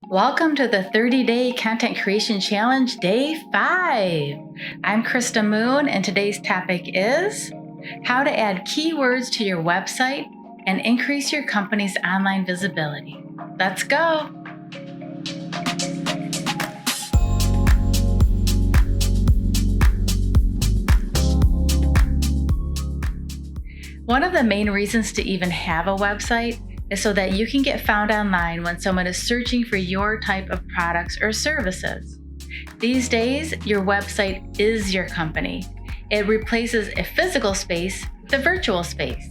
Welcome to the 30-Day Content Creation Challenge, Day 5. I'm Krista Moon, and today's topic is how to add keywords to your website and increase your company's online visibility. Let's go. One of the main reasons to even have a website is so that you can get found online when someone is searching for your type of products or services. These days, your website is your company. It replaces a physical space with a virtual space.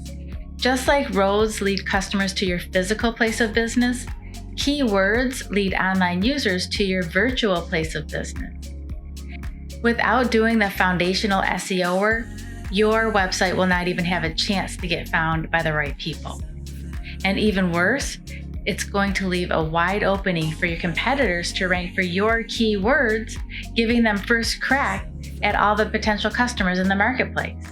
Just like roads lead customers to your physical place of business, keywords lead online users to your virtual place of business. Without doing the foundational SEO work, your website will not even have a chance to get found by the right people. And even worse, it's going to leave a wide opening for your competitors to rank for your keywords, giving them first crack at all the potential customers in the marketplace.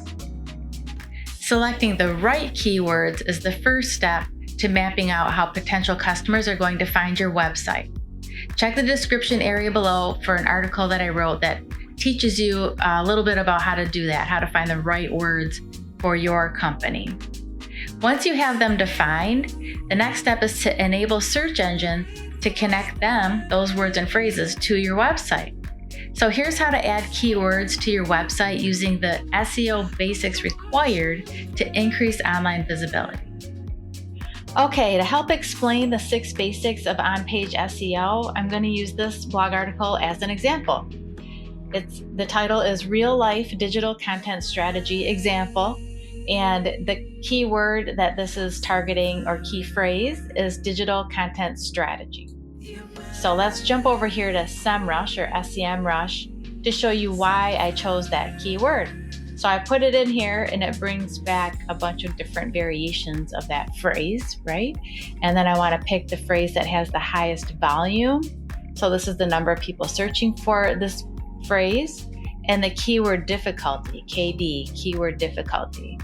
Selecting the right keywords is the first step to mapping out how potential customers are going to find your website. Check the description area below for an article that I wrote that teaches you a little bit about how to do that, how to find the right words for your company. Once you have them defined, the next step is to enable search engines to connect those words and phrases to your website. So here's how to add keywords to your website using the SEO basics required to increase online visibility. Okay, to help explain the 6 basics of on-page SEO, I'm going to use this blog article as an example. The title is Real Life Digital Content Strategy Example, and the keyword that this is targeting, or key phrase, is digital content strategy. So let's jump over here to SEMrush or SEMrush to show you why I chose that keyword. So I put it in here and it brings back a bunch of different variations of that phrase, right? And then I want to pick the phrase that has the highest volume. So this is the number of people searching for this phrase, and the keyword difficulty, KD, keyword difficulty.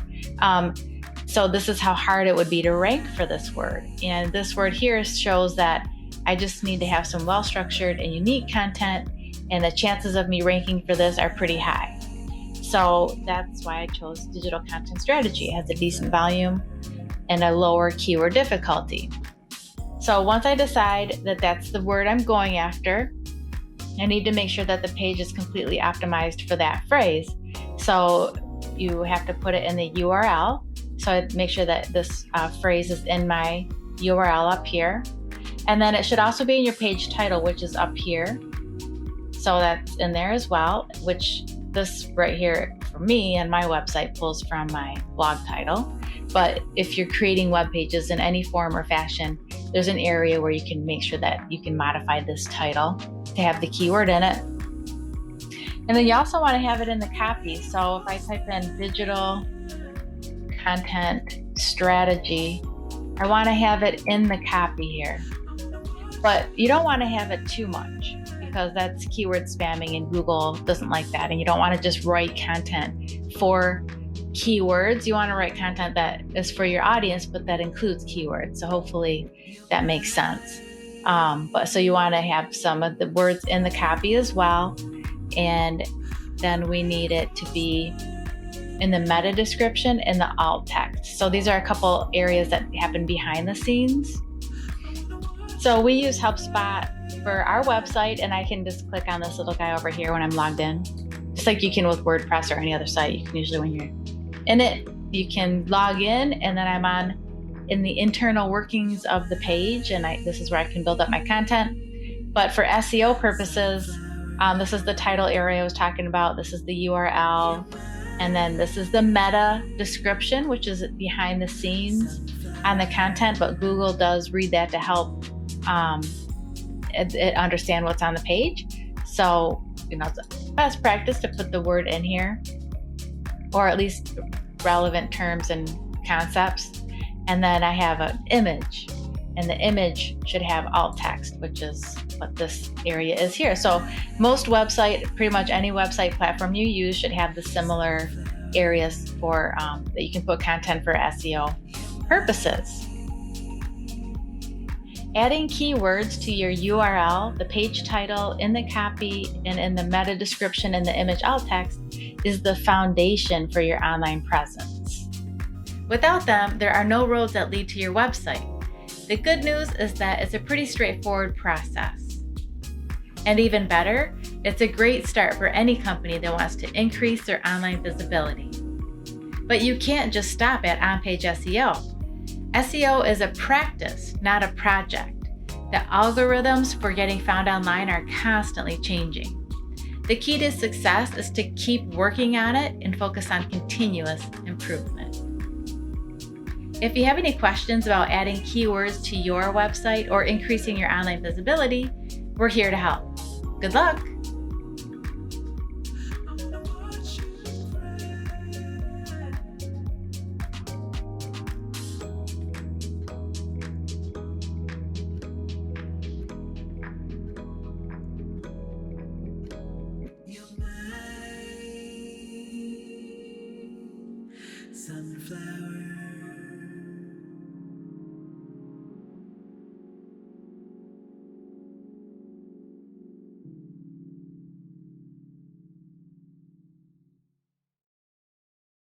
So this is how hard it would be to rank for this word. And this word here shows that I just need to have some well-structured and unique content, and the chances of me ranking for this are pretty high. So that's why I chose digital content strategy. It has a decent volume and a lower keyword difficulty. So once I decide that that's the word I'm going after, I need to make sure that the page is completely optimized for that phrase. So you have to put it in the URL. So I make sure that this phrase is in my URL up here. And then it should also be in your page title, which is up here. So that's in there as well, which this right here for me and my website pulls from my blog title. But if you're creating web pages in any form or fashion, there's an area where you can make sure that you can modify this title to have the keyword in it. And then you also want to have it in the copy. So if I type in digital content strategy, I want to have it in the copy here. But you don't want to have it too much, because that's keyword spamming and Google doesn't like that. And you don't want to just write content for keywords. You want to write content that is for your audience, but that includes keywords. So hopefully that makes sense. So you want to have some of the words in the copy as well. And then we need it to be in the meta description and the alt text. So these are a couple areas that happen behind the scenes. So we use HubSpot for our website, and I can just click on this little guy over here when I'm logged in. Just like you can with WordPress or any other site, you can usually, when you're in it, you can log in, and then I'm in the internal workings of the page, and this is where I can build up my content. But for SEO purposes, this is the title area I was talking about. This is the URL, and then this is the meta description, which is behind the scenes on the content, but Google does read that to help it understand what's on the page. So, it's best practice to put the word in here, or at least relevant terms and concepts. And then I have an image, and the image should have alt text, which is what this area is here. So most pretty much any website platform you use should have the similar areas for that you can put content for SEO purposes. Adding keywords to your URL, the page title, in the copy, and in the meta description and the image alt text is the foundation for your online presence. Without them, there are no roads that lead to your website. The good news is that it's a pretty straightforward process. And even better, it's a great start for any company that wants to increase their online visibility. But you can't just stop at on-page SEO. SEO is a practice, not a project. The algorithms for getting found online are constantly changing. The key to success is to keep working on it and focus on continuous improvement. If you have any questions about adding keywords to your website or increasing your online visibility, we're here to help. Good luck! Sunflower